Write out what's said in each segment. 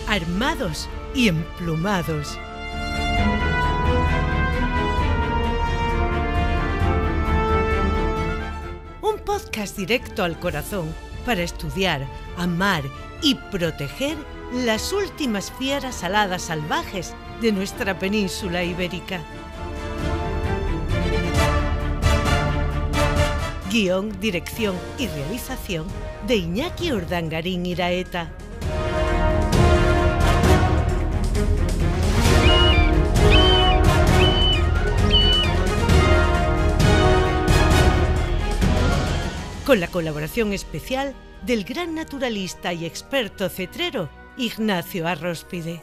armados y emplumados. Un podcast directo al corazón para estudiar, amar y proteger las últimas fieras aladas salvajes de nuestra península ibérica. Guión, dirección y realización de Iñaki Urdangarín Iraeta. Con la colaboración especial del gran naturalista y experto cetrero Ignacio Arróspide.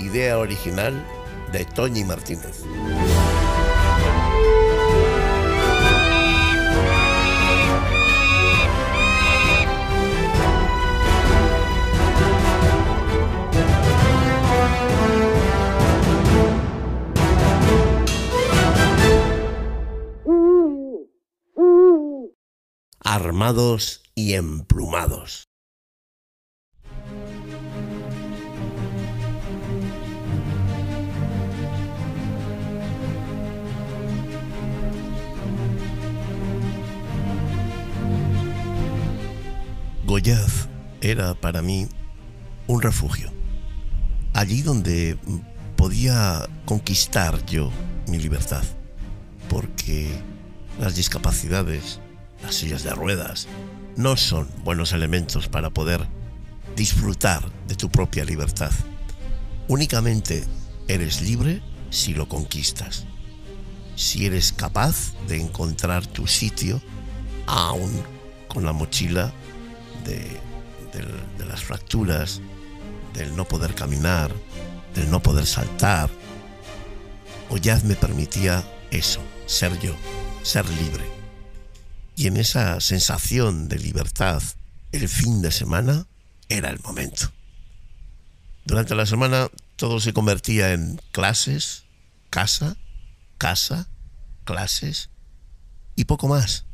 Idea original de Toñi Martínez. Armados y emplumados. Goiás era para mí un refugio, allí donde podía conquistar yo mi libertad, porque las discapacidades, las sillas de ruedas, no son buenos elementos para poder disfrutar de tu propia libertad. Únicamente eres libre si lo conquistas, si eres capaz de encontrar tu sitio, aún con la mochila de las fracturas, del no poder caminar, del no poder saltar. Goiás me permitía eso, ser yo, ser libre. Y en esa sensación de libertad, el fin de semana era el momento. Durante la semana todo se convertía en clases, casa, clases y poco más.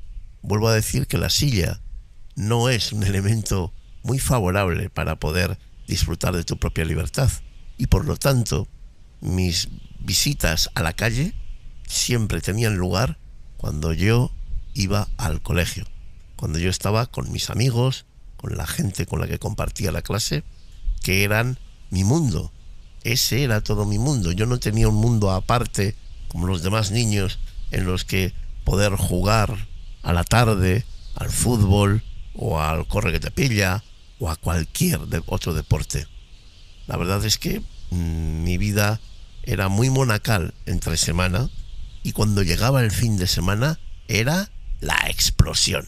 Vuelvo a decir que la silla no es un elemento muy favorable para poder disfrutar de tu propia libertad. Y por lo tanto, mis visitas a la calle siempre tenían lugar cuando yo iba al colegio, cuando yo estaba con mis amigos, con la gente con la que compartía la clase, que eran mi mundo. Ese era todo mi mundo. Yo no tenía un mundo aparte, como los demás niños, en los que poder jugar a la tarde, al fútbol, o al corre que te pilla, o a cualquier otro deporte. La verdad es que mi vida era muy monacal entre semana, y cuando llegaba el fin de semana era la explosión.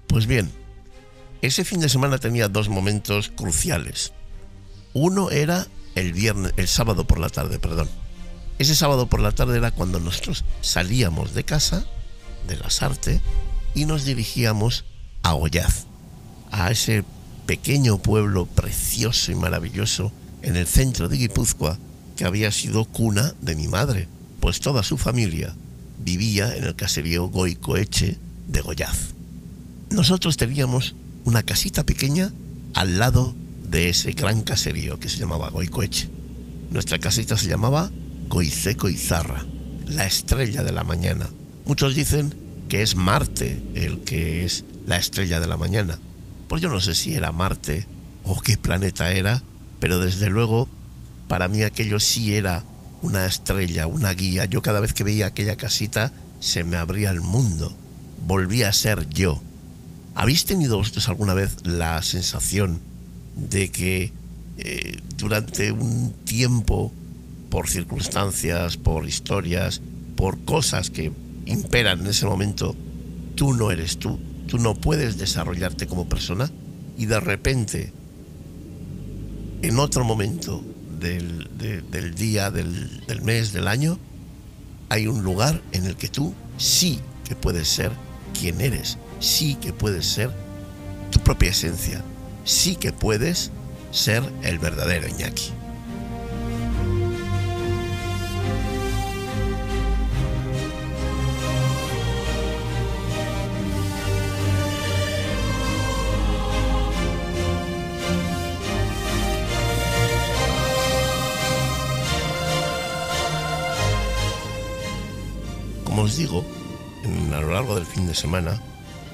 Pues bien, ese fin de semana tenía dos momentos cruciales. Uno era el sábado por la tarde. Ese sábado por la tarde era cuando nosotros salíamos de casa, de Lasarte, y nos dirigíamos a Goiás, a ese pequeño pueblo precioso y maravilloso en el centro de Guipúzcoa, que había sido cuna de mi madre, pues toda su familia vivía en el caserío Goicoetxe de Goiás. Nosotros teníamos una casita pequeña al lado de ese gran caserío que se llamaba Goicoetxe. Nuestra casita se llamaba Goizecoizarra, la estrella de la mañana. Muchos dicen que es Marte el que es la estrella de la mañana. Pues yo no sé si era Marte o qué planeta era, pero desde luego para mí aquello sí era una estrella, una guía. Yo cada vez que veía aquella casita se me abría el mundo, volvía a ser yo. ¿Habéis tenido vosotros alguna vez la sensación de que durante un tiempo, por circunstancias, por historias, por cosas que imperan en ese momento, tú no eres tú no puedes desarrollarte como persona, y de repente, en otro momento del día, del mes, del año, hay un lugar en el que tú sí que puedes ser quien eres, sí que puedes ser tu propia esencia, sí que puedes ser el verdadero Iñaki. Como os digo, a lo largo del fin de semana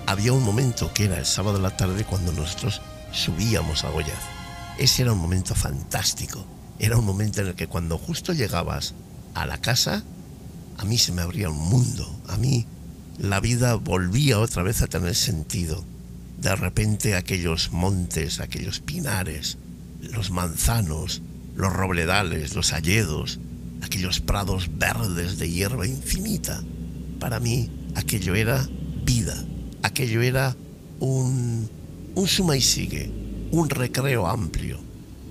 había un momento que era el sábado a la tarde cuando nosotros subíamos a Goyaz. Ese era un momento fantástico. Era un momento en el que cuando justo llegabas a la casa, a mí se me abría un mundo. A mí la vida volvía otra vez a tener sentido. De repente aquellos montes, aquellos pinares, los manzanos, los robledales, los hayedos, aquellos prados verdes de hierba infinita. Para mí aquello era vida, aquello era un suma y sigue, un recreo amplio,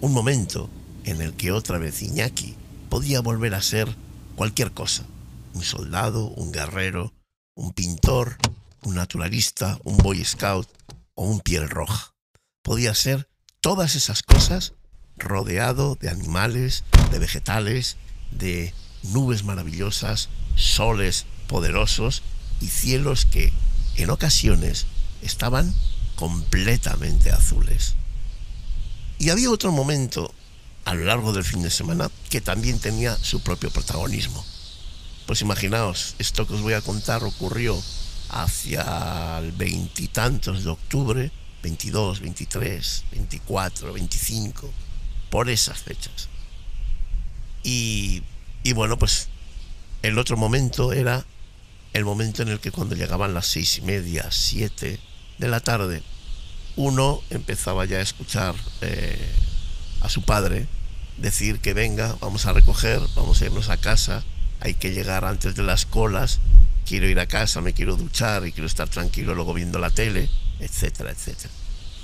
un momento en el que otra vez Iñaki podía volver a ser cualquier cosa: un soldado, un guerrero, un pintor, un naturalista, un boy scout o un piel roja. Podía ser todas esas cosas rodeado de animales, de vegetales, de nubes maravillosas, soles poderosos y cielos que en ocasiones estaban completamente azules. Y había otro momento a lo largo del fin de semana que también tenía su propio protagonismo. Pues imaginaos, esto que os voy a contar ocurrió hacia el 20 y tantos de octubre, 22, 23, 24, 25, por esas fechas. Y bueno, pues el otro momento era el momento en el que cuando llegaban las 6:30, 7 de la tarde, uno empezaba ya a escuchar a su padre decir que venga, vamos a recoger, vamos a irnos a casa, hay que llegar antes de las colas, quiero ir a casa, me quiero duchar y quiero estar tranquilo luego viendo la tele, etcétera, etcétera.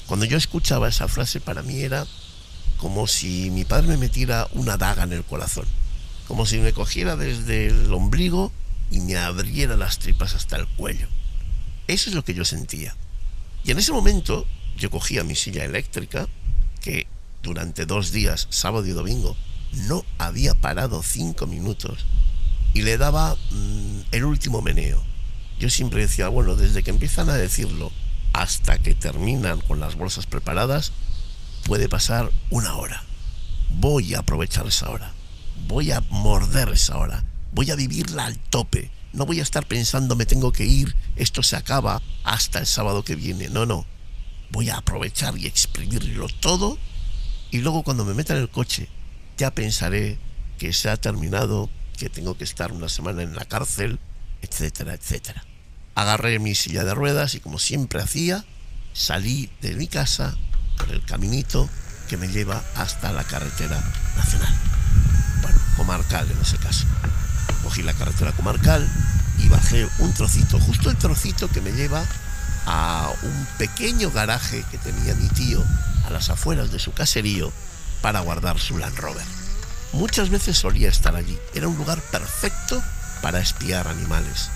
Cuando yo escuchaba esa frase, para mí era como si mi padre me metiera una daga en el corazón, como si me cogiera desde el ombligo y me abriera las tripas hasta el cuello. Eso es lo que yo sentía. Y en ese momento yo cogía mi silla eléctrica, que durante 2 días, sábado y domingo, no había parado 5 minutos, y le daba el último meneo. Yo siempre decía, bueno, desde que empiezan a decirlo hasta que terminan con las bolsas preparadas, puede pasar 1 hora. Voy a aprovechar esa hora, voy a morder esa hora, voy a vivirla al tope. No voy a estar pensando, me tengo que ir, esto se acaba hasta el sábado que viene. No, voy a aprovechar y exprimirlo todo, y luego cuando me meta en el coche ya pensaré que se ha terminado, que tengo que estar 1 semana en la cárcel, etcétera, etcétera. Agarré mi silla de ruedas y, como siempre hacía, salí de mi casa por el caminito que me lleva hasta la carretera nacional, bueno, comarcal en ese caso. Cogí la carretera comarcal y bajé un trocito, justo el trocito que me lleva a un pequeño garaje que tenía mi tío a las afueras de su caserío para guardar su Land Rover. Muchas veces solía estar allí, era un lugar perfecto para espiar animales.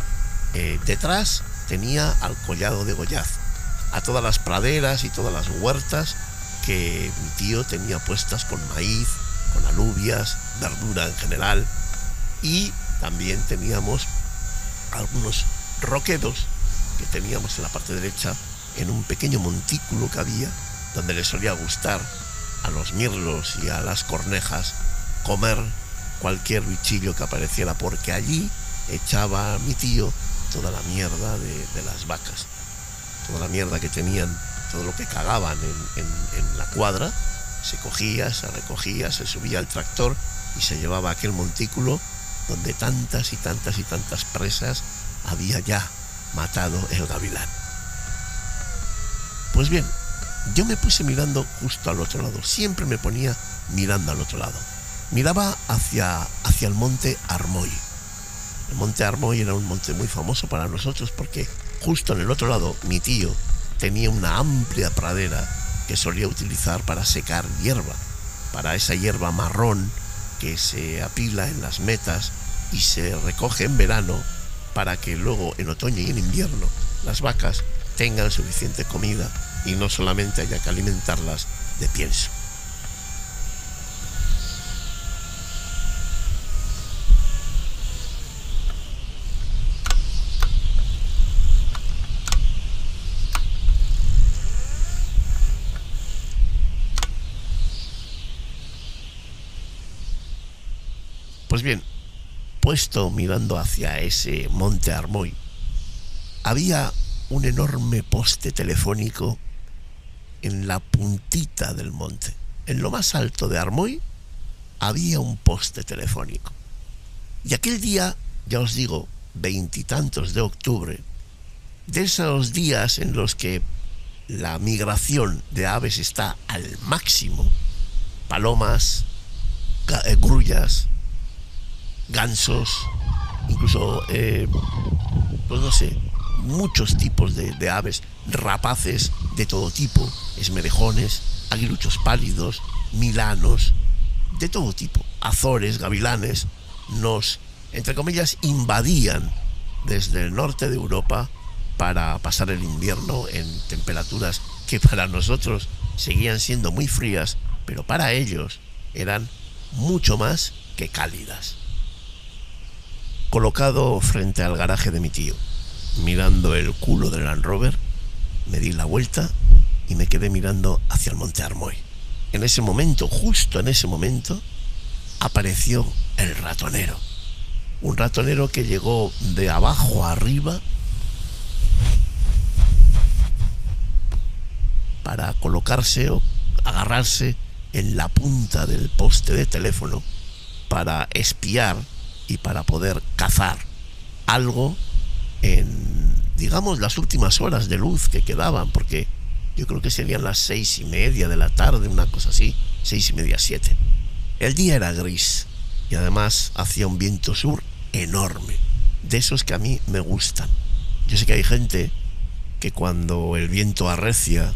Detrás tenía al collado de Goyaz, a todas las praderas y todas las huertas que mi tío tenía puestas con maíz, con alubias, verdura en general, y también teníamos algunos roquedos que teníamos en la parte derecha, en un pequeño montículo que había, donde le solía gustar a los mirlos y a las cornejas comer cualquier bichillo que apareciera, porque allí echaba mi tío toda la mierda de las vacas, toda la mierda que tenían, todo lo que cagaban en la cuadra, se cogía, se recogía, se subía al tractor y se llevaba a aquel montículo donde tantas y tantas y tantas presas había ya matado el gavilán. Pues bien, yo me puse mirando justo al otro lado, siempre me ponía mirando al otro lado. Miraba hacia el monte Armoy. El monte Armoy era un monte muy famoso para nosotros porque justo en el otro lado, mi tío tenía una amplia pradera que solía utilizar para secar hierba, para esa hierba marrón que se apila en las metas y se recoge en verano para que luego en otoño y en invierno las vacas tengan suficiente comida y no solamente haya que alimentarlas de pienso. Pues bien, puesto mirando hacia ese monte Armoy, había un enorme poste telefónico en la puntita del monte. En lo más alto de Armoy había un poste telefónico. Y aquel día, ya os digo, 20 y tantos de octubre, de esos días en los que la migración de aves está al máximo, palomas, grullas, gansos, incluso, pues no sé, muchos tipos de aves, rapaces de todo tipo, esmerejones, aguiluchos pálidos, milanos, de todo tipo, azores, gavilanes, nos, entre comillas, invadían desde el norte de Europa para pasar el invierno en temperaturas que para nosotros seguían siendo muy frías, pero para ellos eran mucho más que cálidas. Colocado frente al garaje de mi tío, mirando el culo del Land Rover, me di la vuelta y me quedé mirando hacia el monte Armoy. En ese momento, justo en ese momento, apareció el ratonero. Un ratonero que llegó de abajo a arriba para colocarse o agarrarse en la punta del poste de teléfono para espiar y para poder cazar algo en, digamos, las últimas horas de luz que quedaban, porque yo creo que serían las 6:30 de la tarde, una cosa así, 6:30, 7. El día era gris y además hacía un viento sur enorme, de esos que a mí me gustan. Yo sé que hay gente que cuando el viento arrecia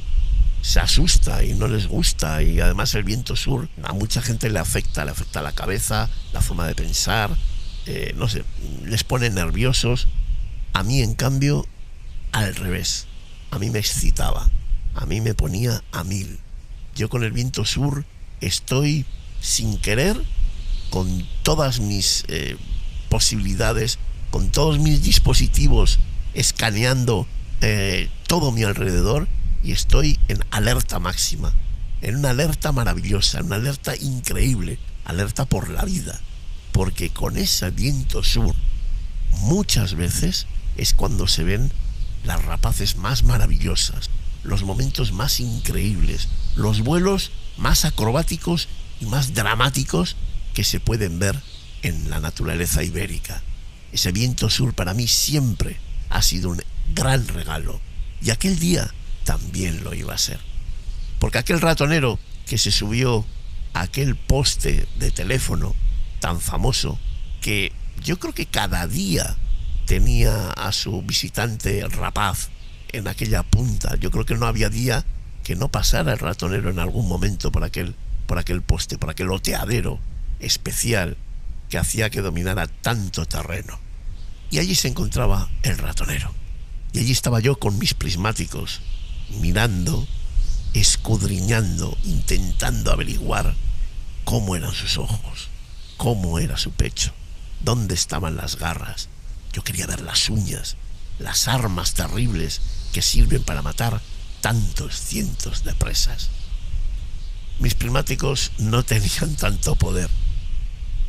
se asusta y no les gusta, y además el viento sur a mucha gente le afecta la cabeza, la forma de pensar, no sé, les pone nerviosos. A mí, en cambio, al revés, a mí me excitaba, a mí me ponía a 1000. Yo con el viento sur estoy, sin querer, con todas mis posibilidades, con todos mis dispositivos escaneando todo mi alrededor, y estoy en alerta máxima, en una alerta maravillosa, en una alerta increíble, alerta por la vida, porque con ese viento sur muchas veces es cuando se ven las rapaces más maravillosas, los momentos más increíbles, los vuelos más acrobáticos y más dramáticos que se pueden ver en la naturaleza ibérica. Ese viento sur para mí siempre ha sido un gran regalo, y aquel día también lo iba a ser, porque aquel ratonero que se subió a aquel poste de teléfono tan famoso, que yo creo que cada día tenía a su visitante rapaz en aquella punta, yo creo que no había día que no pasara el ratonero en algún momento por aquel poste, por aquel oteadero especial que hacía que dominara tanto terreno. Y allí se encontraba el ratonero, y allí estaba yo con mis prismáticos, mirando, escudriñando, intentando averiguar cómo eran sus ojos, cómo era su pecho, dónde estaban las garras. Yo quería ver las uñas, las armas terribles que sirven para matar tantos cientos de presas. Mis prismáticos no tenían tanto poder,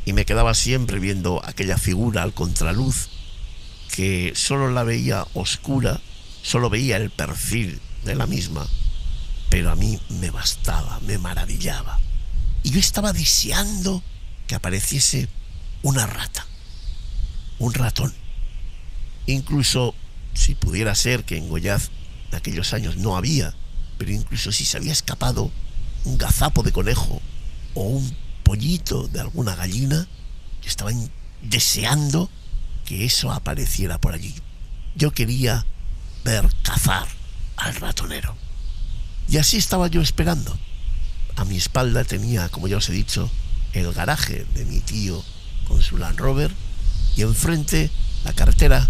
y me quedaba siempre viendo aquella figura al contraluz, que solo la veía oscura, solo veía el perfil de la misma, pero a mí me bastaba, me maravillaba. Y yo estaba deseando que apareciese una rata, un ratón. Incluso si pudiera ser que en Goiás en aquellos años no había, pero incluso si se había escapado un gazapo de conejo o un pollito de alguna gallina, yo estaba deseando que eso apareciera por allí. Yo quería ver cazar al ratonero. Y así estaba yo esperando. A mi espalda tenía, como ya os he dicho, el garaje de mi tío con su Land Rover, y enfrente la carretera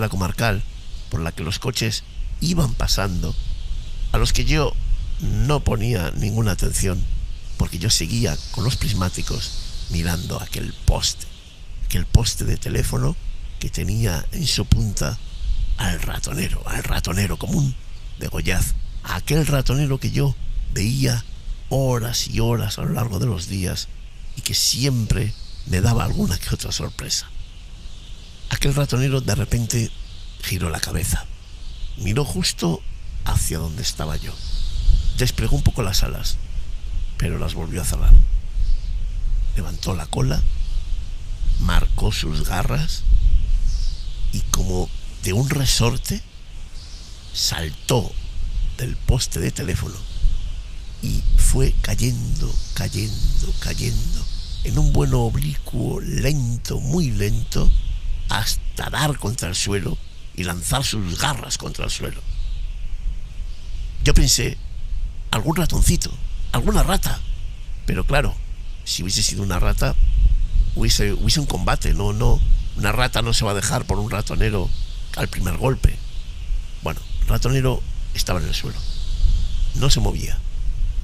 comarcal por la que los coches iban pasando, a los que yo no ponía ninguna atención, porque yo seguía con los prismáticos mirando aquel poste de teléfono que tenía en su punta al ratonero común de Goiás, a aquel ratonero que yo veía horas y horas a lo largo de los días y que siempre me daba alguna que otra sorpresa. Aquel ratonero de repente giró la cabeza, miró justo hacia donde estaba yo, desplegó un poco las alas, pero las volvió a cerrar. Levantó la cola, marcó sus garras y, como de un resorte, saltó del poste de teléfono y fue cayendo en un vuelo oblicuo, lento, muy lento, hasta dar contra el suelo y lanzar sus garras contra el suelo. Yo pensé, algún ratoncito, alguna rata, pero claro, si hubiese sido una rata, hubiese un combate. No, una rata no se va a dejar por un ratonero al primer golpe. Bueno, el ratonero estaba en el suelo, no se movía,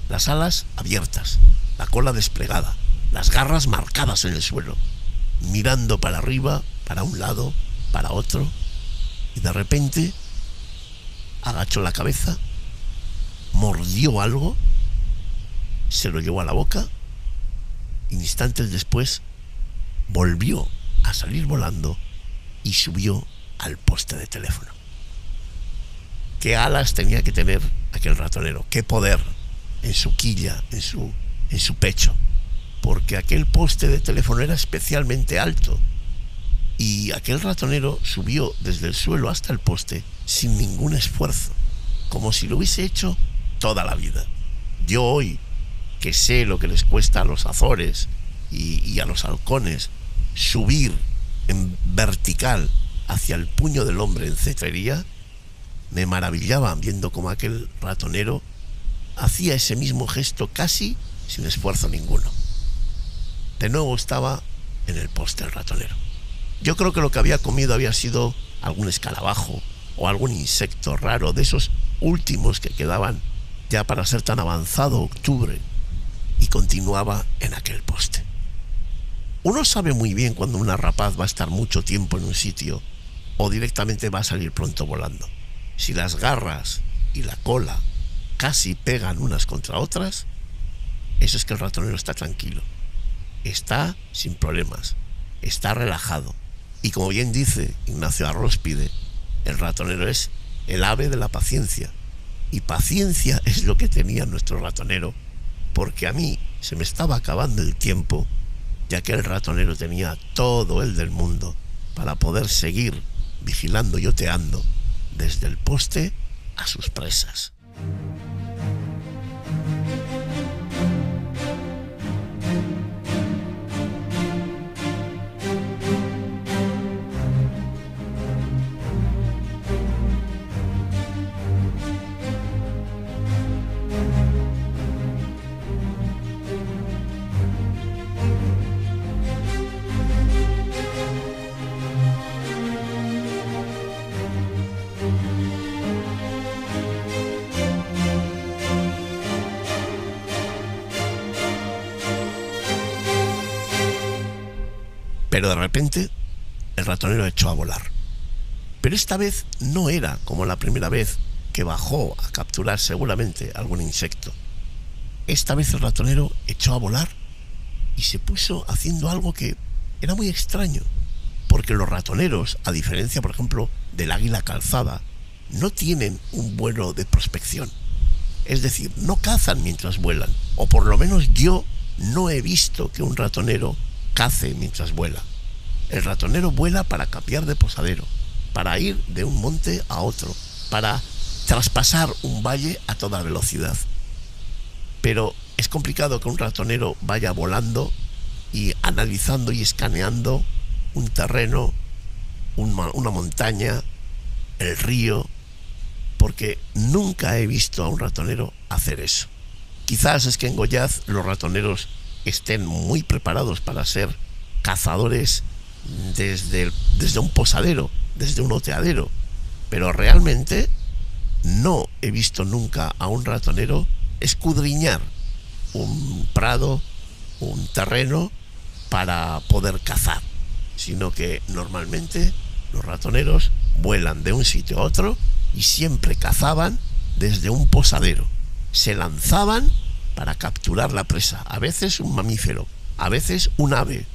las alas abiertas, la cola desplegada, las garras marcadas en el suelo, mirando para arriba, para un lado, para otro, y de repente agachó la cabeza, mordió algo, se lo llevó a la boca, y instantes después volvió a salir volando y subió al poste de teléfono. Qué alas tenía que tener aquel ratonero, qué poder en su quilla, en su pecho, porque aquel poste de teléfono era especialmente alto y aquel ratonero subió desde el suelo hasta el poste sin ningún esfuerzo, como si lo hubiese hecho toda la vida. Yo hoy, que sé lo que les cuesta a los Azores y a los halcones subir en vertical hacia el puño del hombre en cetrería, me maravillaba viendo cómo aquel ratonero hacía ese mismo gesto casi sin esfuerzo ninguno. De nuevo estaba en el poste el ratonero. Yo creo que lo que había comido había sido algún escarabajo o algún insecto raro, de esos últimos que quedaban ya para ser tan avanzado octubre, y continuaba en aquel poste. Uno sabe muy bien cuando una rapaz va a estar mucho tiempo en un sitio o directamente va a salir pronto volando. Si las garras y la cola casi pegan unas contra otras, eso es que el ratonero está tranquilo, está sin problemas, está relajado. Y como bien dice Ignacio Arróspide, el ratonero es el ave de la paciencia. Y paciencia es lo que tenía nuestro ratonero, porque a mí se me estaba acabando el tiempo, ya que el ratonero tenía todo el del mundo para poder seguir vigilando y oteando desde el poste a sus presas. Pero de repente el ratonero echó a volar. Pero esta vez no era como la primera vez, que bajó a capturar seguramente algún insecto. Esta vez el ratonero echó a volar y se puso haciendo algo que era muy extraño, porque los ratoneros, a diferencia por ejemplo del águila calzada, no tienen un vuelo de prospección. Es decir, no cazan mientras vuelan, o por lo menos yo no he visto que un ratonero cace mientras vuela. El ratonero vuela para cambiar de posadero, para ir de un monte a otro, para traspasar un valle a toda velocidad. Pero es complicado que un ratonero vaya volando y analizando y escaneando un terreno, una montaña, el río, porque nunca he visto a un ratonero hacer eso. Quizás es que en Goiás los ratoneros estén muy preparados para ser cazadores desde un posadero, desde un oteadero, pero realmente no he visto nunca a un ratonero escudriñar un prado, un terreno para poder cazar, sino que normalmente los ratoneros vuelan de un sitio a otro y siempre cazaban desde un posadero. Se lanzaban para capturar la presa, a veces un mamífero, a veces un ave,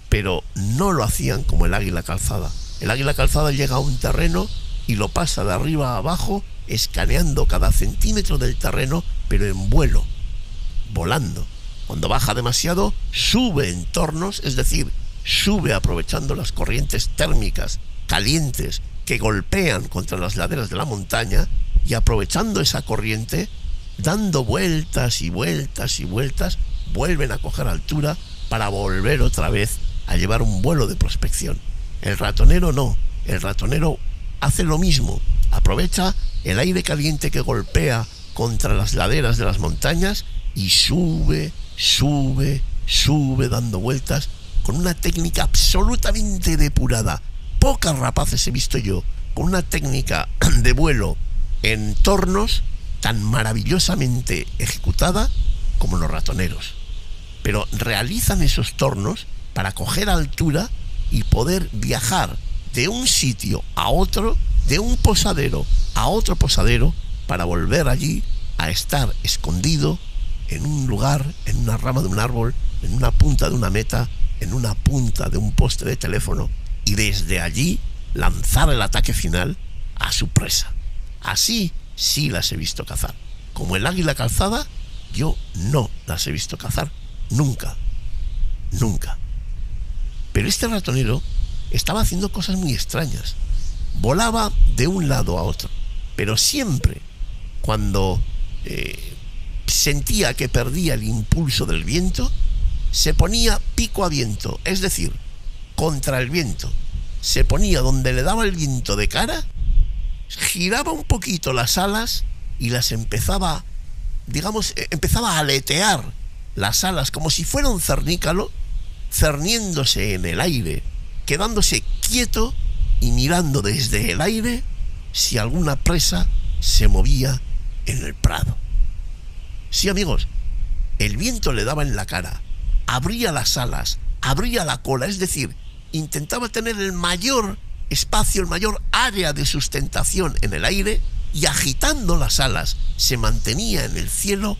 pero no lo hacían como el águila calzada. El águila calzada llega a un terreno y lo pasa de arriba a abajo, escaneando cada centímetro del terreno, pero en vuelo, volando. Cuando baja demasiado, sube en tornos, es decir, sube aprovechando las corrientes térmicas calientes que golpean contra las laderas de la montaña, y aprovechando esa corriente, dando vueltas y vueltas y vueltas, vuelven a coger altura para volver otra vez a llevar un vuelo de prospección. El ratonero no, el ratonero hace lo mismo, aprovecha el aire caliente que golpea contra las laderas de las montañas y sube, sube, sube dando vueltas con una técnica absolutamente depurada. Pocas rapaces he visto yo con una técnica de vuelo en tornos tan maravillosamente ejecutada como los ratoneros. Pero realizan esos tornos para coger altura y poder viajar de un sitio a otro, de un posadero a otro posadero, para volver allí a estar escondido en un lugar, en una rama de un árbol, en una punta de una meta, en una punta de un poste de teléfono, y desde allí lanzar el ataque final a su presa. Así sí las he visto cazar. Como el águila calzada, yo no las he visto cazar nunca, nunca. Pero este ratonero estaba haciendo cosas muy extrañas. Volaba de un lado a otro, pero siempre cuando sentía que perdía el impulso del viento, se ponía pico a viento, es decir, contra el viento. Se ponía donde le daba el viento de cara, giraba un poquito las alas y las empezaba, empezaba a aletear las alas como si fuera un cernícalo, cerniéndose en el aire, quedándose quieto y mirando desde el aire si alguna presa se movía en el prado. Sí, amigos, el viento le daba en la cara, abría las alas, abría la cola, es decir, intentaba tener el mayor espacio, el mayor área de sustentación en el aire, y agitando las alas se mantenía en el cielo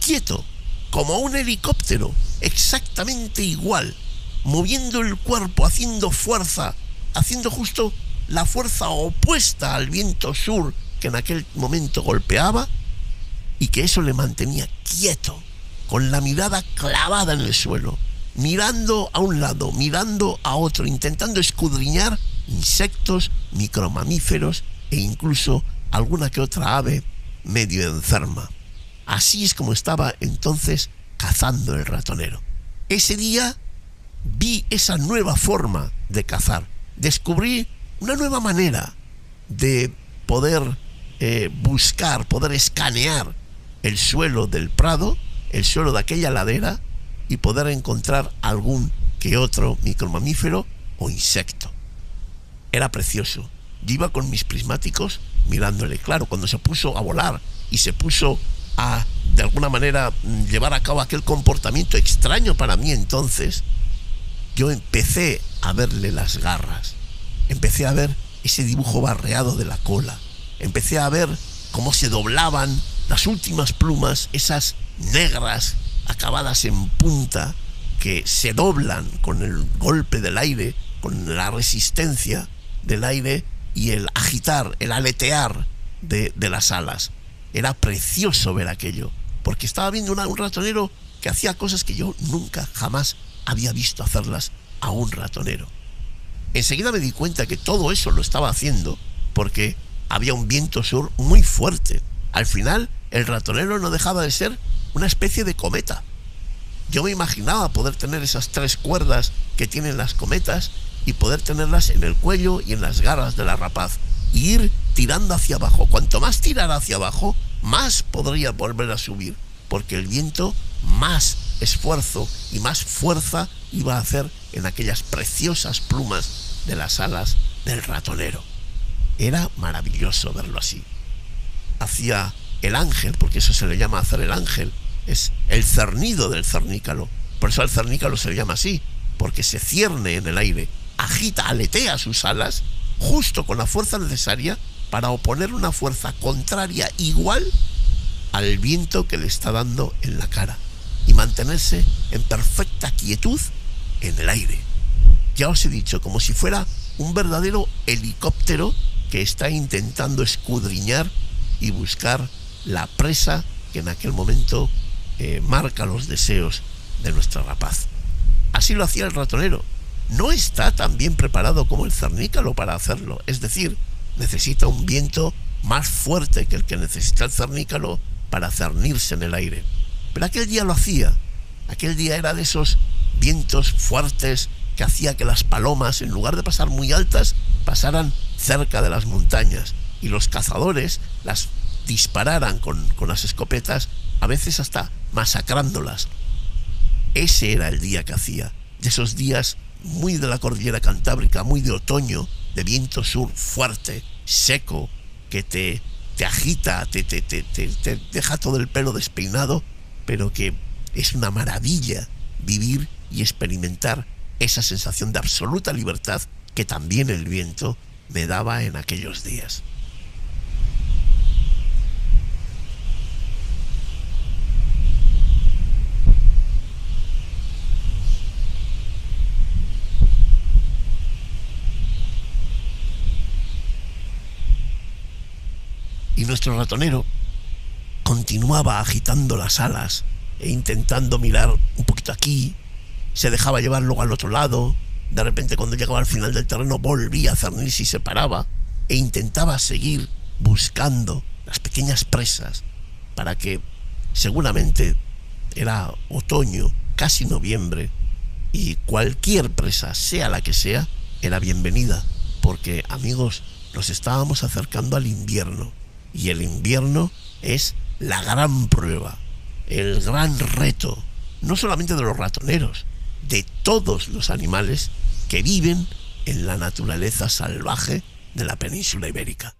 quieto, como un helicóptero, exactamente igual, moviendo el cuerpo, haciendo fuerza, haciendo justo la fuerza opuesta al viento sur que en aquel momento golpeaba, y que eso le mantenía quieto, con la mirada clavada en el suelo, mirando a un lado, mirando a otro, intentando escudriñar insectos, micromamíferos e incluso alguna que otra ave medio enferma. Así es como estaba entonces cazando el ratonero. Ese día vi esa nueva forma de cazar, descubrí una nueva manera de poder buscar, poder escanear el suelo del prado, el suelo de aquella ladera, y poder encontrar algún que otro micromamífero o insecto. Era precioso. Yo iba con mis prismáticos mirándole. Claro, cuando se puso a volar y se puso a, de alguna manera, llevar a cabo aquel comportamiento extraño para mí entonces, yo empecé a verle las garras. Empecé a ver ese dibujo barreado de la cola. Empecé a ver cómo se doblaban las últimas plumas, esas negras acabadas en punta, que se doblan con el golpe del aire, con la resistencia del aire y el agitar, el aletear de las alas. Era precioso ver aquello, porque estaba viendo un ratonero que hacía cosas que yo nunca, jamás había visto hacerlas a un ratonero. Enseguida me di cuenta que todo eso lo estaba haciendo porque había un viento sur muy fuerte. Al final, el ratonero no dejaba de ser una especie de cometa. Yo me imaginaba poder tener esas 3 cuerdas que tienen las cometas y poder tenerlas en el cuello y en las garras de la rapaz, y ir tirando hacia abajo. Cuanto más tirara hacia abajo, más podría volver a subir, porque el viento más esfuerzo y más fuerza iba a hacer en aquellas preciosas plumas de las alas del ratonero. Era maravilloso verlo así. Hacía el ángel, porque eso se le llama hacer el ángel, es el cernido del cernícalo. Por eso al cernícalo se le llama así, porque se cierne en el aire, agita, aletea sus alas justo con la fuerza necesaria para oponer una fuerza contraria igual al viento que le está dando en la cara y mantenerse en perfecta quietud en el aire. Ya os he dicho, como si fuera un verdadero helicóptero que está intentando escudriñar y buscar la presa que en aquel momento marca los deseos de nuestra rapaz. Así lo hacía el ratonero. No está tan bien preparado como el cernícalo para hacerlo, es decir, necesita un viento más fuerte que el que necesita el cernícalo para cernirse en el aire. Pero aquel día lo hacía. Aquel día era de esos vientos fuertes que hacía que las palomas, en lugar de pasar muy altas, pasaran cerca de las montañas, y los cazadores las dispararan con las escopetas, a veces hasta masacrándolas. Ese era el día que hacía, de esos días muy de la cordillera cantábrica, muy de otoño, de viento sur fuerte, seco, que te agita, te deja todo el pelo despeinado, pero que es una maravilla vivir y experimentar esa sensación de absoluta libertad que también el viento me daba en aquellos días. Y nuestro ratonero continuaba agitando las alas e intentando mirar un poquito aquí, se dejaba llevar luego al otro lado, de repente cuando llegaba al final del terreno volvía a cernirse y se paraba e intentaba seguir buscando las pequeñas presas para que, seguramente era otoño, casi noviembre, y cualquier presa, sea la que sea, era bienvenida, porque, amigos, nos estábamos acercando al invierno. Y el invierno es la gran prueba, el gran reto, no solamente de los ratoneros, de todos los animales que viven en la naturaleza salvaje de la península ibérica.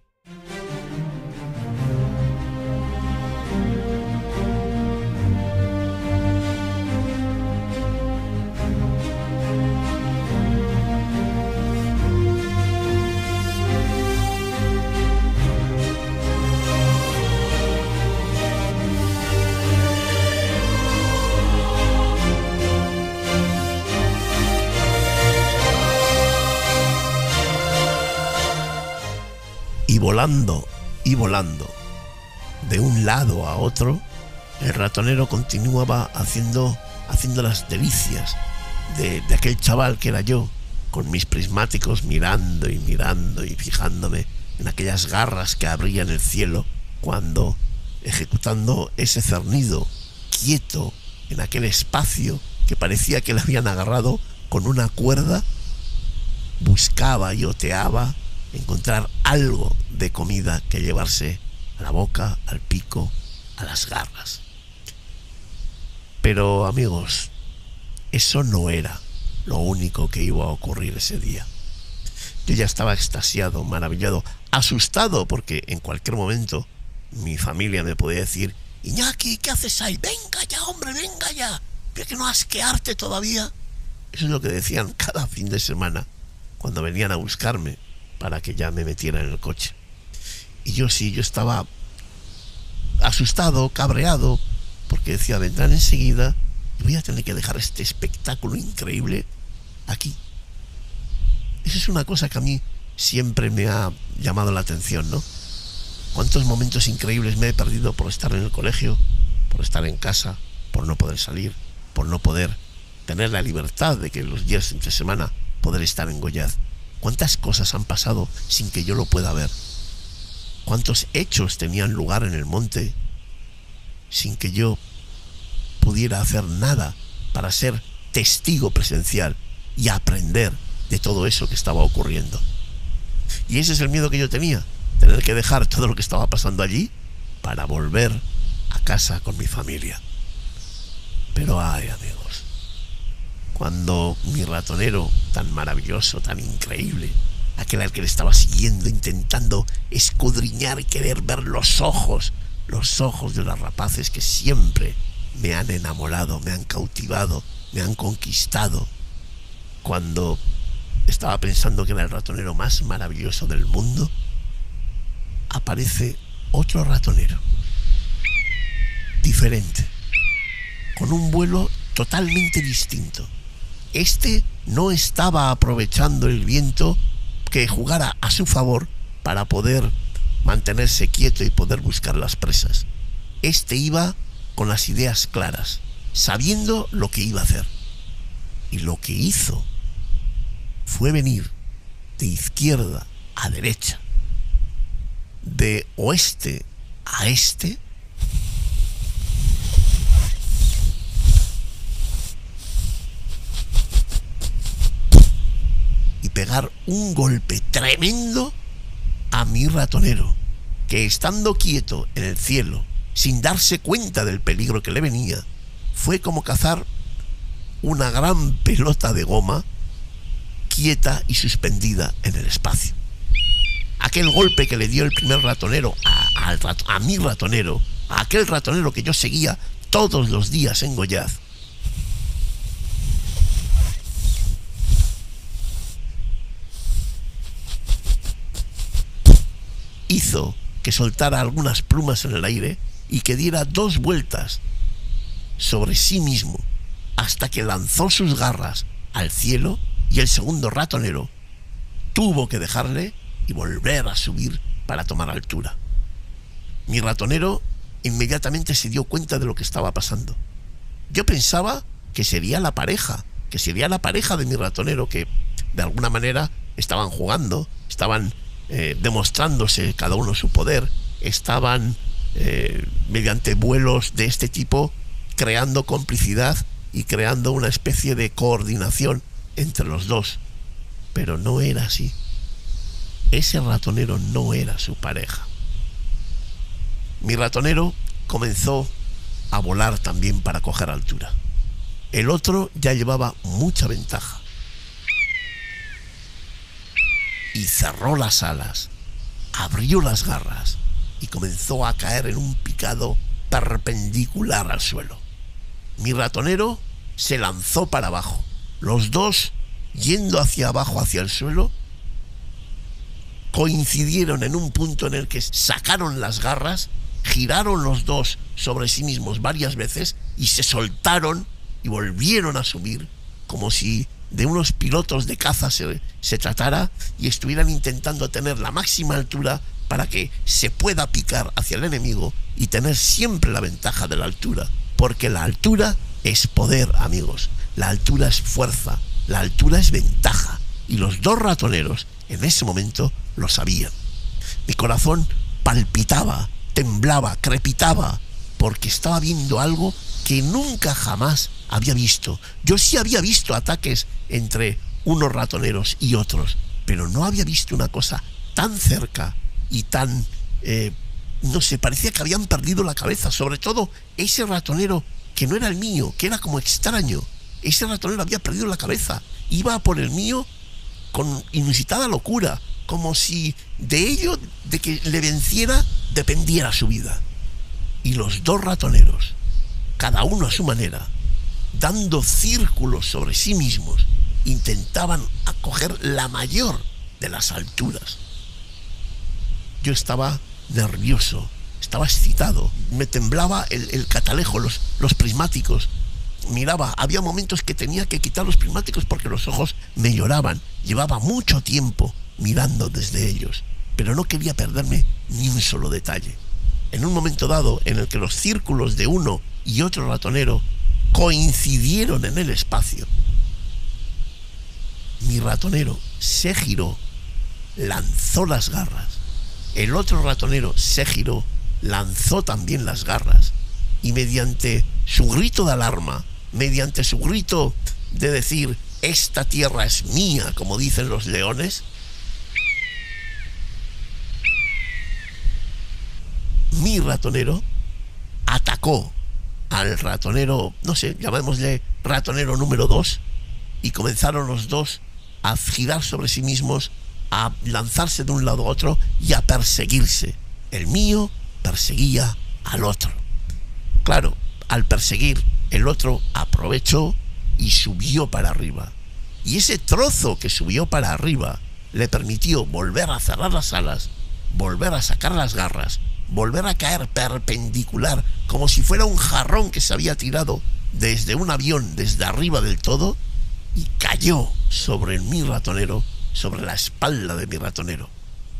Y volando, de un lado a otro, el ratonero continuaba haciendo las delicias de aquel chaval que era yo, con mis prismáticos mirando y fijándome en aquellas garras que abría en el cielo cuando, ejecutando ese cernido quieto en aquel espacio que parecía que le habían agarrado con una cuerda, buscaba y oteaba encontrar algo de comida que llevarse a la boca, al pico, a las garras. Pero, amigos, eso no era lo único que iba a ocurrir ese día. Yo ya estaba extasiado, maravillado, asustado, porque en cualquier momento mi familia me podía decir: Iñaki, ¿qué haces ahí? Venga ya, hombre, venga ya, ¿pero que no has quedarte todavía? Eso es lo que decían cada fin de semana cuando venían a buscarme para que ya me metiera en el coche. Y yo estaba asustado, cabreado, porque decía: vendrán enseguida y voy a tener que dejar este espectáculo increíble aquí. Esa es una cosa que a mí siempre me ha llamado la atención, ¿no? Cuántos momentos increíbles me he perdido por estar en el colegio, por estar en casa, por no poder salir, por no poder tener la libertad de que los días entre semana poder estar en Goiás. ¿Cuántas cosas han pasado sin que yo lo pueda ver? ¿Cuántos hechos tenían lugar en el monte sin que yo pudiera hacer nada para ser testigo presencial y aprender de todo eso que estaba ocurriendo? Y ese es el miedo que yo tenía, tener que dejar todo lo que estaba pasando allí para volver a casa con mi familia. Pero ay, amigos, cuando mi ratonero tan maravilloso, tan increíble, aquel al que le estaba siguiendo, intentando escudriñar y querer ver los ojos de las rapaces que siempre me han enamorado, me han cautivado, me han conquistado, cuando estaba pensando que era el ratonero más maravilloso del mundo, aparece otro ratonero, diferente, con un vuelo totalmente distinto. Este no estaba aprovechando el viento que jugara a su favor para poder mantenerse quieto y poder buscar las presas. Este iba con las ideas claras, sabiendo lo que iba a hacer. Y lo que hizo fue venir de izquierda a derecha, de oeste a este, y pegar un golpe tremendo a mi ratonero, que estando quieto en el cielo, sin darse cuenta del peligro que le venía, fue como cazar una gran pelota de goma quieta y suspendida en el espacio. Aquel golpe que le dio el primer ratonero a mi ratonero, a aquel ratonero que yo seguía todos los días en Goiás, hizo que soltara algunas plumas en el aire y que diera 2 vueltas sobre sí mismo hasta que lanzó sus garras al cielo, y el segundo ratonero tuvo que dejarle y volver a subir para tomar altura. Mi ratonero inmediatamente se dio cuenta de lo que estaba pasando. Yo pensaba que sería la pareja de mi ratonero, que de alguna manera estaban jugando, estaban demostrándose cada uno su poder, estaban mediante vuelos de este tipo creando complicidad y creando una especie de coordinación entre los dos. Pero no era así. Ese ratonero no era su pareja. Mi ratonero comenzó a volar también para coger altura. El otro ya llevaba mucha ventaja y cerró las alas, abrió las garras y comenzó a caer en un picado perpendicular al suelo. Mi ratonero se lanzó para abajo, los dos yendo hacia abajo, hacia el suelo, coincidieron en un punto en el que sacaron las garras, giraron los dos sobre sí mismos varias veces y se soltaron y volvieron a subir, como si de unos pilotos de caza se tratara, y estuvieran intentando tener la máxima altura para que se pueda picar hacia el enemigo y tener siempre la ventaja de la altura, porque la altura es poder, amigos, la altura es fuerza, la altura es ventaja, y los dos ratoneros en ese momento lo sabían. Mi corazón palpitaba, temblaba, crepitaba, porque estaba viendo algo que nunca jamás había visto. Yo sí había visto ataques entre unos ratoneros y otros, pero no había visto una cosa tan cerca y tan, no sé, parecía que habían perdido la cabeza. Sobre todo ese ratonero que no era el mío, que era como extraño. Ese ratonero había perdido la cabeza, iba a por el mío con inusitada locura, como si de ello, de que le venciera, dependiera su vida. Y los dos ratoneros, cada uno a su manera, dando círculos sobre sí mismos, intentaban acoger la mayor de las alturas. Yo estaba nervioso, estaba excitado, me temblaba el catalejo, los prismáticos. Miraba, había momentos que tenía que quitar los prismáticos porque los ojos me lloraban. Llevaba mucho tiempo mirando desde ellos, pero no quería perderme ni un solo detalle. En un momento dado en el que los círculos de uno y otro ratonero coincidieron en el espacio, mi ratonero se giró, lanzó las garras. El otro ratonero se giró, lanzó también las garras, y mediante su grito de alarma, mediante su grito de decir esta tierra es mía, como dicen los leones, mi ratonero atacó al ratonero, no sé, llamémosle ratonero número 2, y comenzaron los dos a girar sobre sí mismos, a lanzarse de un lado a otro y a perseguirse. El mío perseguía al otro. Claro, al perseguir, el otro aprovechó y subió para arriba. Y ese trozo que subió para arriba le permitió volver a cerrar las alas, volver a sacar las garras, volver a caer perpendicular, como si fuera un jarrón que se había tirado desde un avión, desde arriba del todo, y cayó sobre mi ratonero, sobre la espalda de mi ratonero.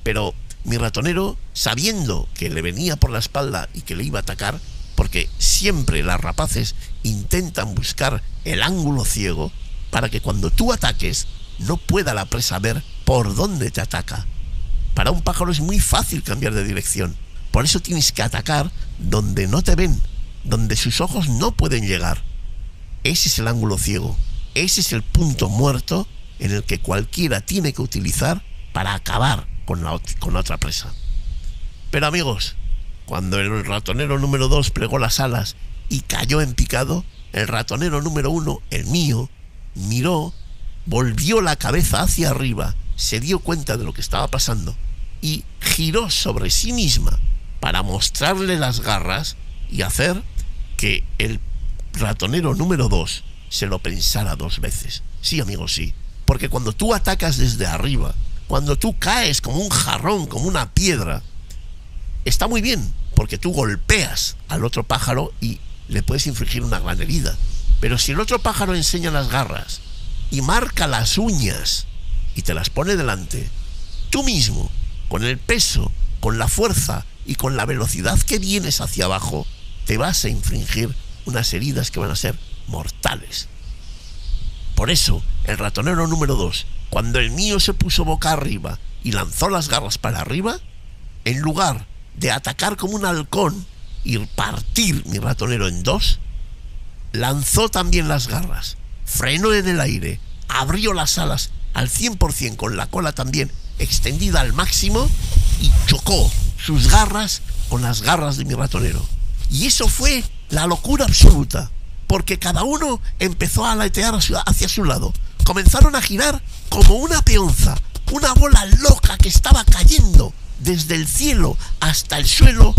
Pero mi ratonero, sabiendo que le venía por la espalda y que le iba a atacar, porque siempre las rapaces intentan buscar el ángulo ciego para que cuando tú ataques no pueda la presa ver por dónde te ataca. Para un pájaro es muy fácil cambiar de dirección. Por eso tienes que atacar donde no te ven, donde sus ojos no pueden llegar. Ese es el ángulo ciego. Ese es el punto muerto en el que cualquiera tiene que utilizar para acabar con la otra presa. Pero amigos, cuando el ratonero número 2 plegó las alas y cayó en picado, el ratonero número 1, el mío, miró, volvió la cabeza hacia arriba, se dio cuenta de lo que estaba pasando y giró sobre sí misma para mostrarle las garras y hacer que el ratonero número 2 se lo pensara 2 veces. Sí, amigos, sí. Porque cuando tú atacas desde arriba, cuando tú caes como un jarrón, como una piedra, está muy bien, porque tú golpeas al otro pájaro y le puedes infligir una gran herida. Pero si el otro pájaro enseña las garras y marca las uñas y te las pone delante, tú mismo, con el peso, con la fuerza y con la velocidad que vienes hacia abajo, te vas a infligir unas heridas que van a ser mortales. Por eso, el ratonero número 2, cuando el mío se puso boca arriba y lanzó las garras para arriba, en lugar de atacar como un halcón y partir mi ratonero en 2, lanzó también las garras, frenó en el aire, abrió las alas al 100% con la cola también extendida al máximo y chocó sus garras con las garras de mi ratonero. Y eso fue la locura absoluta, porque cada uno empezó a aletear hacia su lado. Comenzaron a girar como una peonza, una bola loca que estaba cayendo desde el cielo hasta el suelo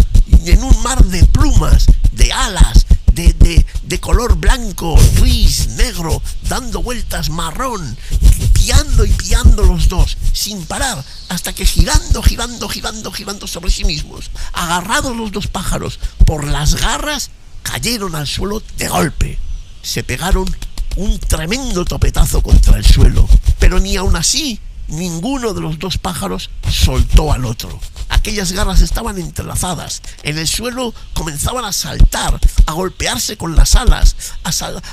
en un mar de plumas, de alas, de color blanco, gris, negro, dando vueltas marrón, piando y piando los dos, sin parar, hasta que girando sobre sí mismos, agarrados los dos pájaros por las garras, cayeron al suelo de golpe. Se pegaron un tremendo topetazo contra el suelo, pero ni aun así ninguno de los dos pájaros soltó al otro. Aquellas garras estaban entrelazadas. En el suelo comenzaban a saltar, a golpearse con las alas,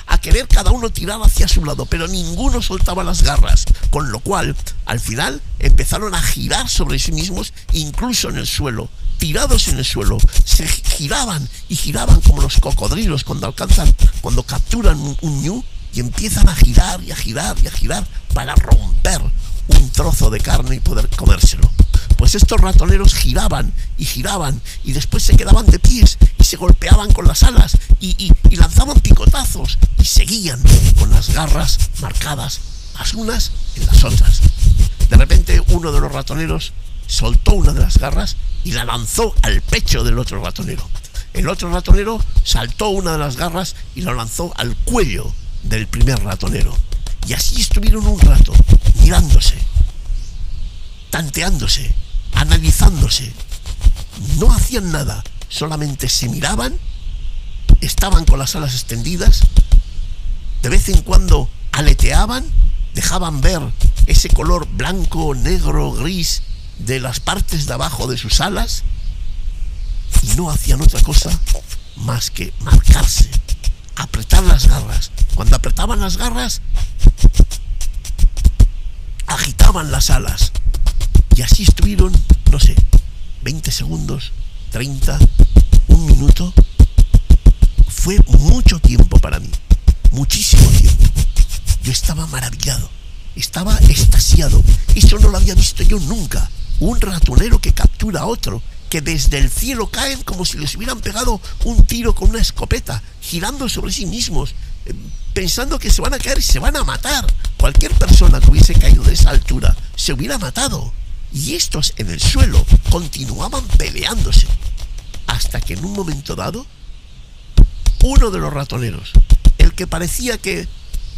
a querer cada uno tirar hacia su lado, pero ninguno soltaba las garras, con lo cual al final empezaron a girar sobre sí mismos, incluso en el suelo. Tirados en el suelo, se giraban y giraban como los cocodrilos cuando capturan un ñu, y empiezan a girar y a girar y a girar para romper un trozo de carne y poder comérselo. Pues estos ratoneros giraban y después se quedaban de pies y se golpeaban con las alas y lanzaban picotazos y seguían con las garras marcadas las unas en las otras. De repente uno de los ratoneros soltó una de las garras y la lanzó al pecho del otro ratonero. El otro ratonero saltó una de las garras y la lanzó al cuello del primer ratonero. Y así estuvieron un rato, mirándose, tanteándose, analizándose. No hacían nada, solamente se miraban, estaban con las alas extendidas, de vez en cuando aleteaban, dejaban ver ese color blanco, negro, gris de las partes de abajo de sus alas, y no hacían otra cosa más que marcarse, apretar las garras. Cuando apretaban las garras, agitaban las alas. Y así estuvieron, no sé, 20 segundos, 30, un minuto. Fue mucho tiempo para mí, muchísimo tiempo. Yo estaba maravillado, estaba extasiado. Eso no lo había visto yo nunca. Un ratonero que captura a otro, que desde el cielo caen como si les hubieran pegado un tiro con una escopeta, girando sobre sí mismos, pensando que se van a caer y se van a matar. Cualquier persona que hubiese caído de esa altura se hubiera matado. Y estos en el suelo continuaban peleándose, hasta que en un momento dado, uno de los ratoneros, el que parecía que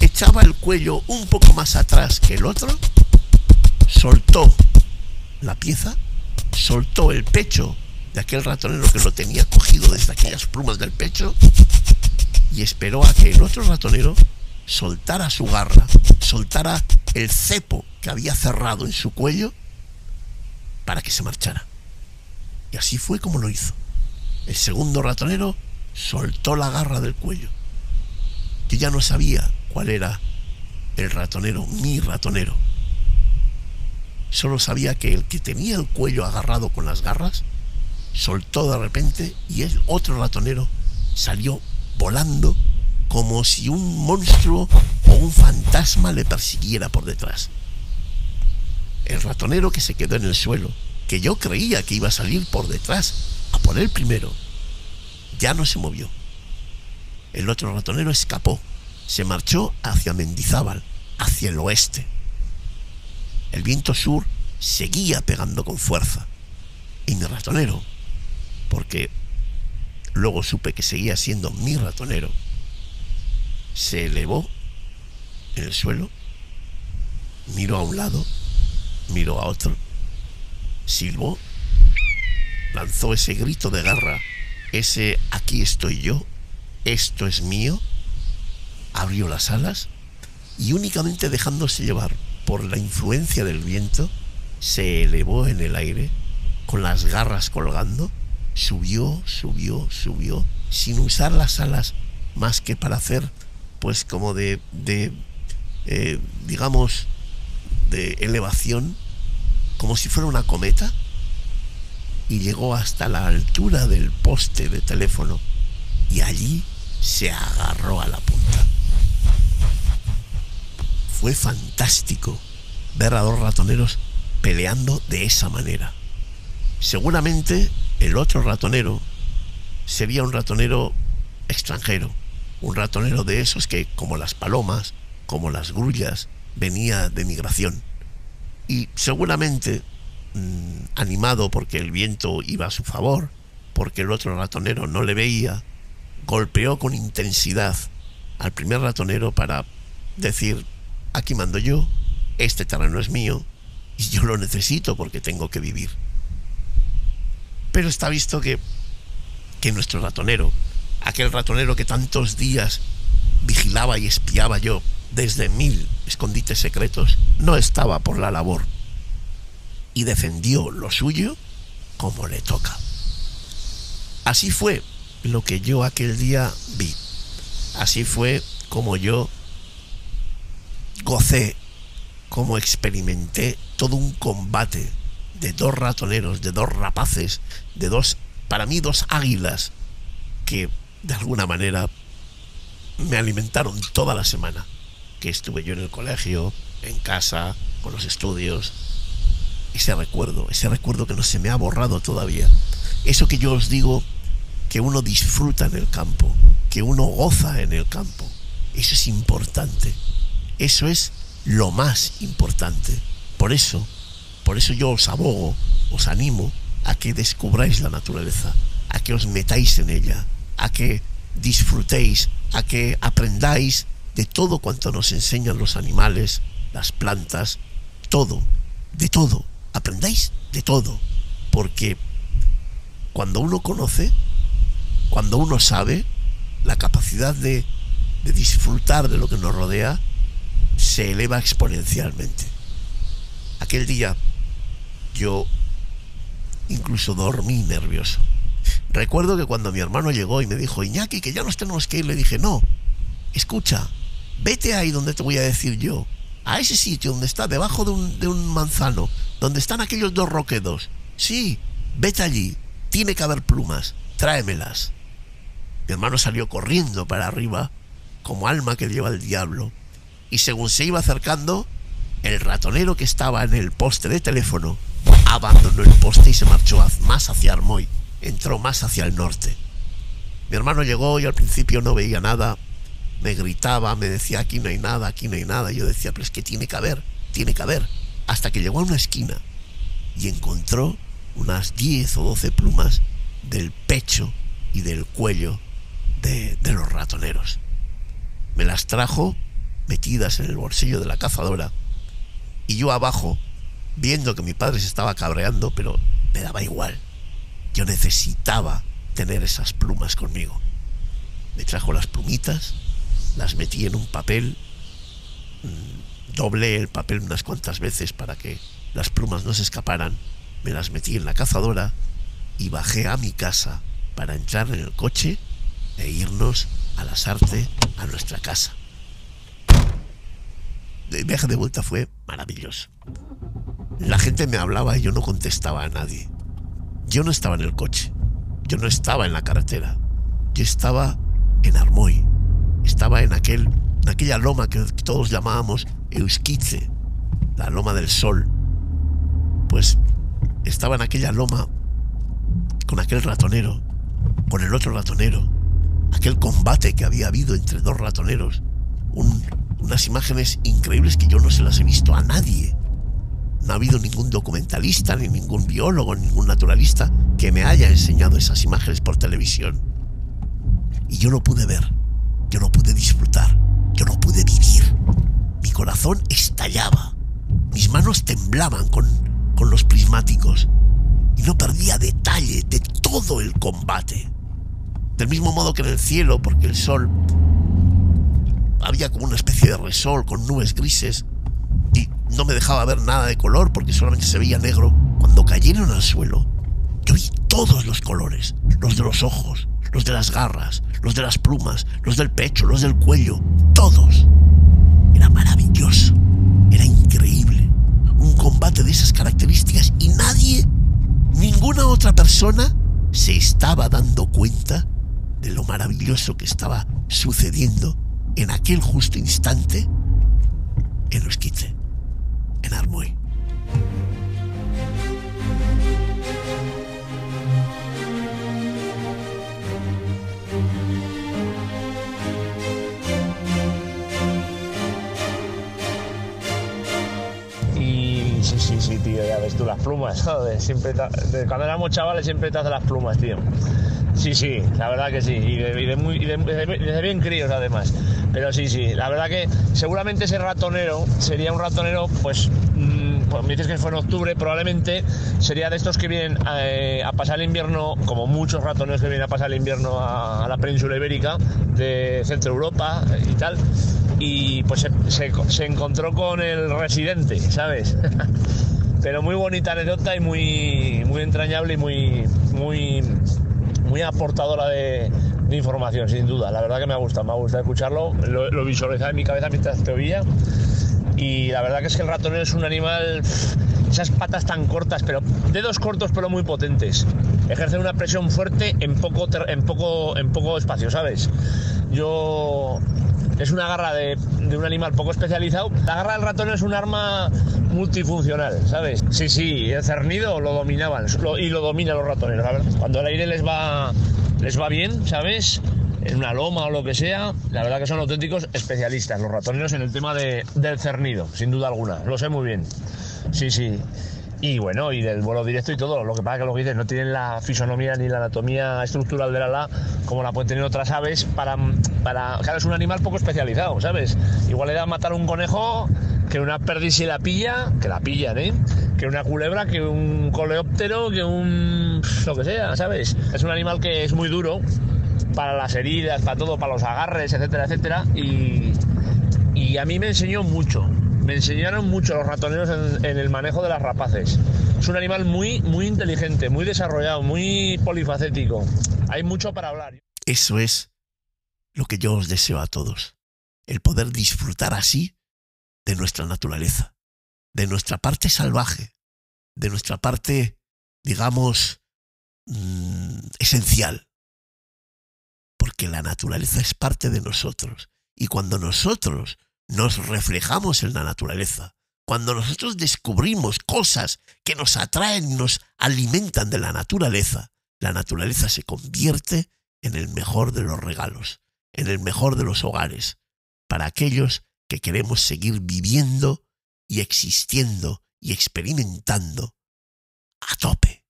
echaba el cuello un poco más atrás que el otro, soltó la pieza, soltó el pecho de aquel ratonero que lo tenía cogido desde aquellas plumas del pecho, y esperó a que el otro ratonero soltara su garra, soltara el cepo que había cerrado en su cuello para que se marchara. Y así fue como lo hizo. El segundo ratonero soltó la garra del cuello. Yo ya no sabía cuál era el ratonero, mi ratonero. Solo sabía que el que tenía el cuello agarrado con las garras soltó de repente, y el otro ratonero salió volando como si un monstruo o un fantasma le persiguiera por detrás. El ratonero que se quedó en el suelo, que yo creía que iba a salir por detrás a por él primero, ya no se movió. El otro ratonero escapó, se marchó hacia Mendizábal, hacia el oeste. El viento sur seguía pegando con fuerza, y mi ratonero, porque luego supe que seguía siendo mi ratonero, se elevó en el suelo, miró a un lado, miró a otro, silbó, lanzó ese grito de guerra, ese aquí estoy yo, esto es mío, abrió las alas y, únicamente dejándose llevar por la influencia del viento, se elevó en el aire con las garras colgando, subió, sin usar las alas más que para hacer pues como digamos, de elevación, como si fuera una cometa, y llegó hasta la altura del poste de teléfono, y allí se agarró a la punta. Fue fantástico ver a dos ratoneros peleando de esa manera. Seguramente el otro ratonero sería un ratonero extranjero, un ratonero de esos que, como las palomas, como las grullas, venía de migración, y seguramente animado porque el viento iba a su favor, porque el otro ratonero no le veía, golpeó con intensidad al primer ratonero para decir: aquí mando yo, este terreno es mío y yo lo necesito porque tengo que vivir. Pero está visto que nuestro ratonero, aquel ratonero que tantos días vigilaba y espiaba yo desde 1000 escondites secretos, no estaba por la labor y defendió lo suyo como le toca. Así fue lo que yo aquel día vi. Así fue como yo gocé, como experimenté todo un combate de dos ratoneros, de dos rapaces, de dos, para mí, dos águilas que de alguna manera me alimentaron toda la semana que estuve yo en el colegio, en casa, con los estudios. Ese recuerdo que no se me ha borrado todavía. Eso que yo os digo, que uno disfruta en el campo, que uno goza en el campo. Eso es importante. Eso es lo más importante. Por eso yo os abogo, os animo a que descubráis la naturaleza, a que os metáis en ella, a que disfrutéis, a que aprendáis de todo cuanto nos enseñan los animales, las plantas, todo, de todo. Aprendáis de todo, porque cuando uno conoce, cuando uno sabe, la capacidad de disfrutar de lo que nos rodea se eleva exponencialmente. Aquel día yo incluso dormí nervioso. Recuerdo que cuando mi hermano llegó y me dijo: Iñaki, que ya nos tenemos que ir, le dije: no, escucha, vete ahí donde te voy a decir yo, a ese sitio donde está debajo de un manzano, donde están aquellos dos roquedos. Sí, vete allí, tiene que haber plumas, tráemelas. Mi hermano salió corriendo para arriba como alma que lleva el diablo, y según se iba acercando, el ratonero que estaba en el poste de teléfono abandonó el poste y se marchó más hacia Armoy, entró más hacia el norte. Mi hermano llegó y al principio no veía nada, me gritaba, me decía aquí no hay nada, aquí no hay nada. Y yo decía, pero es que tiene que haber, hasta que llegó a una esquina y encontró unas 10 o 12 plumas del pecho y del cuello de los ratoneros. Me las trajo metidas en el bolsillo de la cazadora y yo abajo, viendo que mi padre se estaba cabreando, pero me daba igual. Yo necesitaba tener esas plumas conmigo. Me trajo las plumitas, las metí en un papel, doblé el papel unas cuantas veces para que las plumas no se escaparan, me las metí en la cazadora y bajé a mi casa para entrar en el coche e irnos a Lasarte, a nuestra casa. El viaje de vuelta fue maravilloso. La gente me hablaba y yo no contestaba a nadie. Yo no estaba en el coche, yo no estaba en la carretera, yo estaba en Armoy, estaba en aquella loma que todos llamábamos Euskitze, la loma del sol. Pues estaba en aquella loma con aquel ratonero, con el otro ratonero, aquel combate que había habido entre dos ratoneros, unas imágenes increíbles que yo no se las he visto a nadie. No ha habido ningún documentalista, ni ningún biólogo, ni ningún naturalista que me haya enseñado esas imágenes por televisión. Y yo no pude ver, yo no pude disfrutar, yo no pude vivir. Mi corazón estallaba, mis manos temblaban con los prismáticos y no perdía detalle de todo el combate. Del mismo modo que en el cielo, porque el sol había como una especie de resol con nubes grises y no me dejaba ver nada de color porque solamente se veía negro. Cuando cayeron al suelo, yo vi todos los colores, los de los ojos, los de las garras, los de las plumas, los del pecho, los del cuello, todos. Era maravilloso, era increíble. Un combate de esas características y nadie, ninguna otra persona se estaba dando cuenta de lo maravilloso que estaba sucediendo en aquel justo instante en Euskitze, en Armoy. Y sí, tío, ya ves tú las plumas, joder, cuando éramos chavales siempre te hace las plumas, tío. Sí, la verdad que sí, y de bien críos además. Pero sí, la verdad que seguramente ese ratonero sería un ratonero, pues me dices que fue en octubre, probablemente sería de estos que vienen a pasar el invierno, como muchos ratoneros que vienen a pasar el invierno a la península ibérica, de Centro Europa y tal, y pues se encontró con el residente, ¿sabes? Pero muy bonita anécdota y muy entrañable y muy aportadora de información, sin duda. La verdad que me gusta escucharlo, lo visualizaba en mi cabeza mientras te oía. Y la verdad que es que el ratonero es un animal, esas patas tan cortas, pero dedos cortos pero muy potentes, ejercen una presión fuerte en poco espacio, ¿sabes? Es una garra de un animal poco especializado. La garra del ratón es un arma multifuncional, ¿sabes? Sí, el cernido lo dominaban y lo dominan los ratoneros, la verdad. Cuando el aire les va bien, ¿sabes? En una loma o lo que sea, la verdad que son auténticos especialistas los ratoneros en el tema del cernido, sin duda alguna. Lo sé muy bien. Sí. Y bueno, y del vuelo directo y todo. Lo que pasa que lo que dices, no tienen la fisonomía ni la anatomía estructural del ala como la pueden tener otras aves claro, es un animal poco especializado, ¿sabes? Igual le da a matar un conejo que una perdiz si la pilla, que la pillan, ¿eh? Que una culebra, que un coleóptero, que lo que sea, ¿sabes? Es un animal que es muy duro para las heridas, para todo, para los agarres, etcétera. Y a mí me enseñaron mucho los ratoneros en el manejo de las rapaces. Es un animal muy inteligente, muy desarrollado, muy polifacético. Hay mucho para hablar. Eso es lo que yo os deseo a todos. El poder disfrutar así de nuestra naturaleza, de nuestra parte salvaje, de nuestra parte, digamos, esencial. Porque la naturaleza es parte de nosotros. Y cuando nosotros nos reflejamos en la naturaleza, cuando nosotros descubrimos cosas que nos atraen y nos alimentan de la naturaleza se convierte en el mejor de los regalos, en el mejor de los hogares, para aquellos que queremos seguir viviendo y existiendo y experimentando a tope,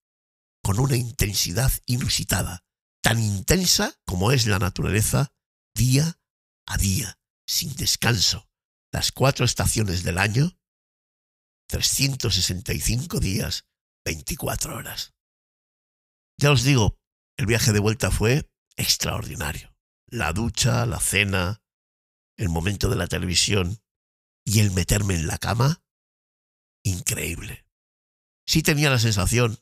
con una intensidad inusitada, tan intensa como es la naturaleza, día a día, sin descanso, las 4 estaciones del año, 365 días, 24 horas. Ya os digo, el viaje de vuelta fue extraordinario. La ducha, la cena, el momento de la televisión y el meterme en la cama, increíble. Sí tenía la sensación,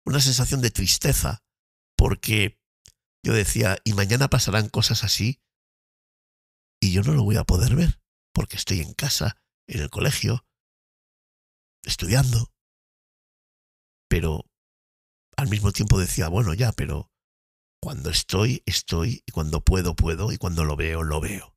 una sensación de tristeza, porque yo decía, y mañana pasarán cosas así, y yo no lo voy a poder ver, porque estoy en casa, en el colegio, estudiando. Pero al mismo tiempo decía, bueno, ya, pero cuando estoy, y cuando puedo, y cuando lo veo.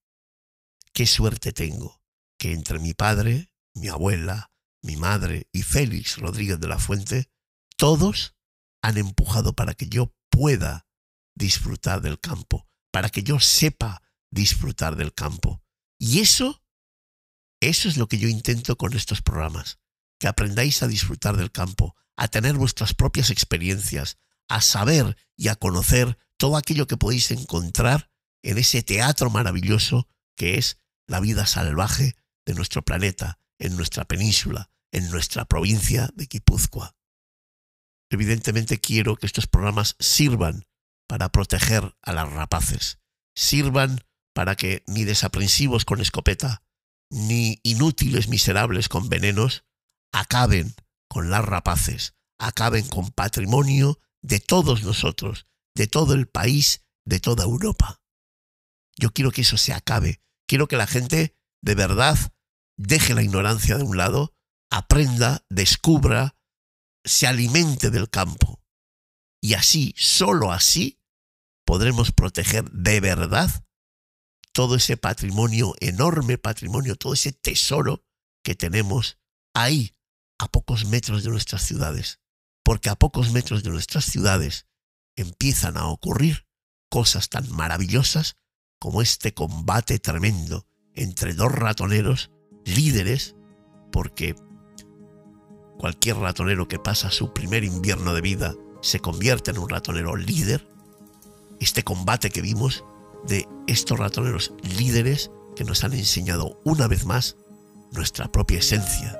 Qué suerte tengo que entre mi padre, mi abuela, mi madre y Félix Rodríguez de la Fuente, todos han empujado para que yo pueda disfrutar del campo, para que yo sepa disfrutar del campo. Y eso es lo que yo intento con estos programas, que aprendáis a disfrutar del campo, a tener vuestras propias experiencias, a saber y a conocer todo aquello que podéis encontrar en ese teatro maravilloso que es la vida salvaje de nuestro planeta, en nuestra península, en nuestra provincia de Guipúzcoa. Evidentemente quiero que estos programas sirvan para proteger a las rapaces, sirvan para que ni desaprensivos con escopeta, ni inútiles miserables con venenos acaben con las rapaces, acaben con patrimonio de todos nosotros, de todo el país, de toda Europa. Yo quiero que eso se acabe. Quiero que la gente de verdad deje la ignorancia de un lado, aprenda, descubra, se alimente del campo. Y así, solo así, podremos proteger de verdad todo ese patrimonio, enorme patrimonio, todo ese tesoro que tenemos ahí, a pocos metros de nuestras ciudades. Porque a pocos metros de nuestras ciudades empiezan a ocurrir cosas tan maravillosas como este combate tremendo entre 2 ratoneros líderes, porque cualquier ratonero que pasa su primer invierno de vida se convierte en un ratonero líder. Este combate que vimos de estos ratoneros líderes que nos han enseñado una vez más nuestra propia esencia,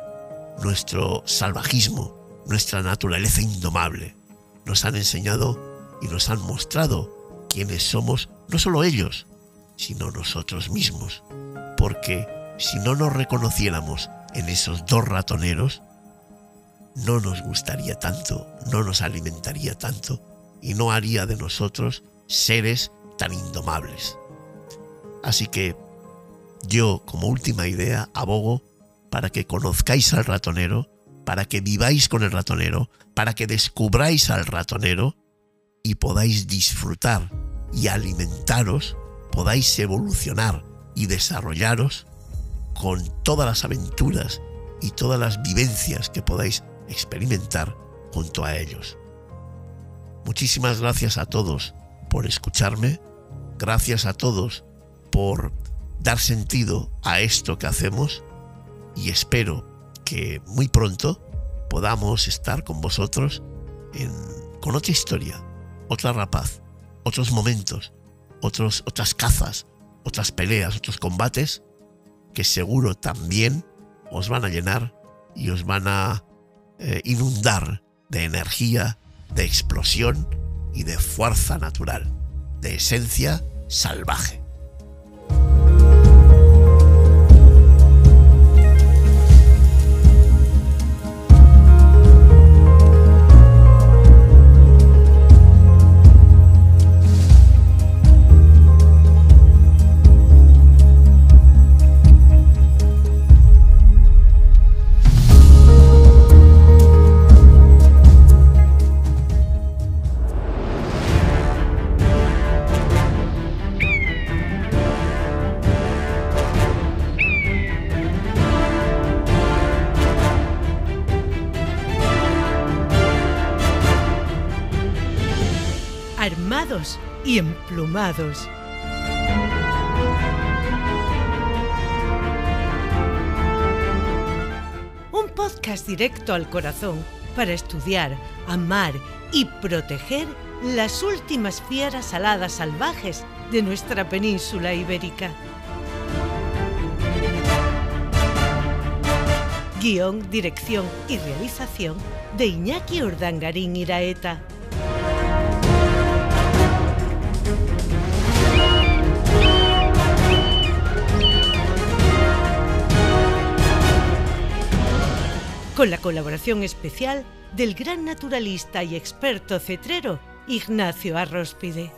nuestro salvajismo, nuestra naturaleza indomable. Nos han enseñado y nos han mostrado quiénes somos, no solo ellos, sino nosotros mismos. Porque si no nos reconociéramos en esos 2 ratoneros, no nos gustaría tanto, no nos alimentaría tanto y no haría de nosotros seres tan indomables. Así que yo, como última idea, abogo para que conozcáis al ratonero, para que viváis con el ratonero, para que descubráis al ratonero y podáis disfrutar y alimentaros, podáis evolucionar y desarrollaros con todas las aventuras y todas las vivencias que podáis experimentar junto a ellos. Muchísimas gracias a todos por escucharme, gracias a todos por dar sentido a esto que hacemos y espero que muy pronto podamos estar con vosotros con otra historia, otra rapaz, otros momentos, otras cazas, otras peleas, otros combates que seguro también os van a llenar y os van a inundar de energía, de explosión y de fuerza natural, de esencia salvaje. armados y emplumados. Un podcast directo al corazón para estudiar, amar y proteger las últimas fieras aladas salvajes de nuestra península ibérica. Guión, dirección y realización de Iñaki Urdangarín Iraeta. Con la colaboración especial del gran naturalista y experto cetrero Ignacio Arróspide.